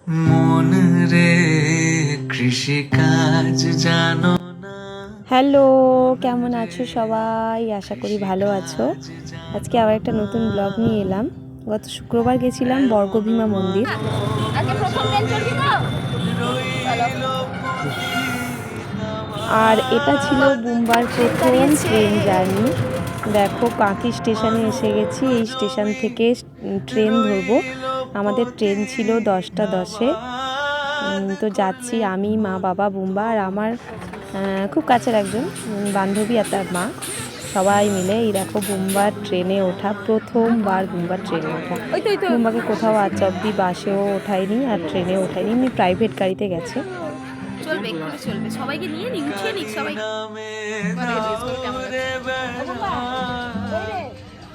মন রে কৃষি কাজ জানো না। হ্যালো, কেমন আছো সবাই? আশা করি ভালো আছো। আজকে আবার একটা নতুন ব্লগ নিয়ে এলাম। গত শুক্রবার গেছিলাম বর্গভীমা মন্দির। আর এটা ছিল বুম্বার প্রথম ট্রেন জার্নি। দেখো কাঁথি স্টেশনে এসে গেছি। এই স্টেশন থেকে ট্রেন ধরবো। আমাদের ট্রেন ছিল 10টা 10-এ। তো যাচ্ছি আমি, মা, বাবা, বুম্বা আর আমার খুব কাছের একজন বান্ধবী আর তার মা, সবাই মিলে। এই দেখো বুম্বার ট্রেনে ওঠা, প্রথমবার বুম্বার ট্রেনে ওঠা। বুম্বাকে কোথাও আজ অব্দি বাসেও ওঠায়নি আর ট্রেনেও ওঠায়নি, এমনি প্রাইভেট গাড়িতে গেছে। চলবে, এক্ষুনি চলবে, সবাইকে নিয়ে নি, উঠিয়ে নিক সবাই।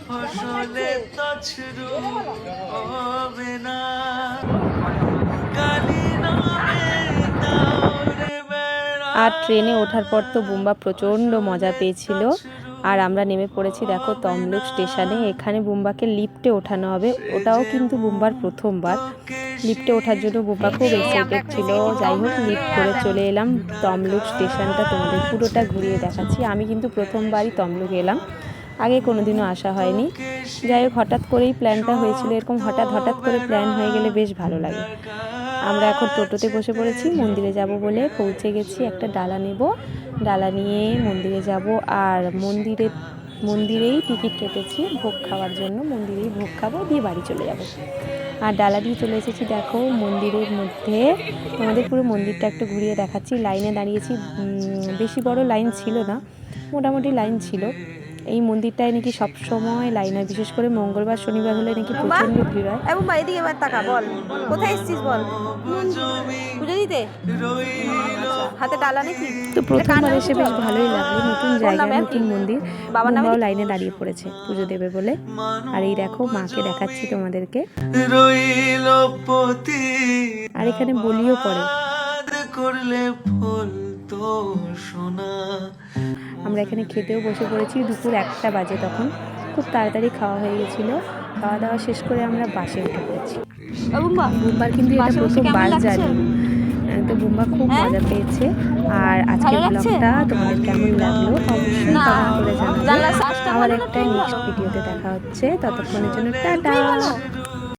ফসলে তছরু হবে না, কালি নামে দৌড়ে বেড়া। আর ট্রেনে ওঠার পর তো বুম্বা প্রচণ্ড মজা পেয়েছিল। আর আমরা নেমে পড়েছি দেখো তমলুক স্টেশনে। এখানে বুম্বাকে লিফটে ওঠানো হবে, ওটাও কিন্তু বুম্বার প্রথমবার। লিফটে ওঠার জন্য বুম্বা খুব এক্সাইটেড ছিল। যাই হোক, লিফট করে চলে এলাম তমলুক স্টেশনটা, তোমাদের পুরোটা ঘুরিয়ে দেখাচ্ছি। আমি কিন্তু প্রথমবারই তমলুক এলাম, আগে কোনোদিনও আসা হয়নি। যাই হোক, হঠাৎ করেই প্ল্যানটা হয়েছিল। এরকম হঠাৎ করে প্ল্যান হয়ে গেলে বেশ ভালো লাগে। আমরা এখন টোটোতে বসে পড়েছি, মন্দিরে যাব বলে পৌঁছে গেছি। একটা ডালা নেব, ডালা নিয়ে মন্দিরে যাব। আর মন্দিরেই টিকিট কেটেছি ভোগ খাওয়ার জন্য। মন্দিরেই ভোগ খাবো, দিয়ে বাড়ি চলে যাব। আর ডালা দিয়ে চলে এসেছি দেখো মন্দিরের মধ্যে। তোমাদের পুরো মন্দিরটা একটু ঘুরিয়ে দেখাচ্ছি। লাইনে দাঁড়িয়েছি, বেশি বড় লাইন ছিল না, মোটামুটি লাইন ছিল। এই মন্দিরটায় নাকি সবসময় লাইন হয়, বিশেষ করে মঙ্গলবার শনিবার হলে নাকি প্রচণ্ড ভিড় হয়। এবং এদিকে এবার তাকা, বল কোথায় এসেছিস, বল পুজো দিতে। হাতে ডালা নাকি? তো প্রথমবার এসে বেশ ভালোই লাগলো, নতুন জায়গা, নতুন মন্দির। বাবাও লাইনে দাঁড়িয়ে পড়েছে পুজো দেবে বলে। আর এই দেখো মাকে দেখাচ্ছি তোমাদেরকে। আর এখানে বলিও পড়ে। করলে ফুল তো সোনা। আমরা এখানে খেতেও বসে পড়েছি। দুপুর 1টা বাজে তখন। খুব তাড়াতাড়ি খাওয়া হয়ে গেছিলো। খাওয়া দাওয়া শেষ করে আমরা বাসে উঠে পড়েছি। বুম্বার কিন্তু এটা প্রথম বাস জার্নি। তো বুম্বা খুব মজা পেয়েছে। আর আজকের ব্লগটা তোমাদের কেমন লাগলো অবশ্যই কমেন্ট করে জানাবে। আবার একটা নেক্সট ভিডিওতে দেখা হচ্ছে, ততক্ষণের জন্য টাটা।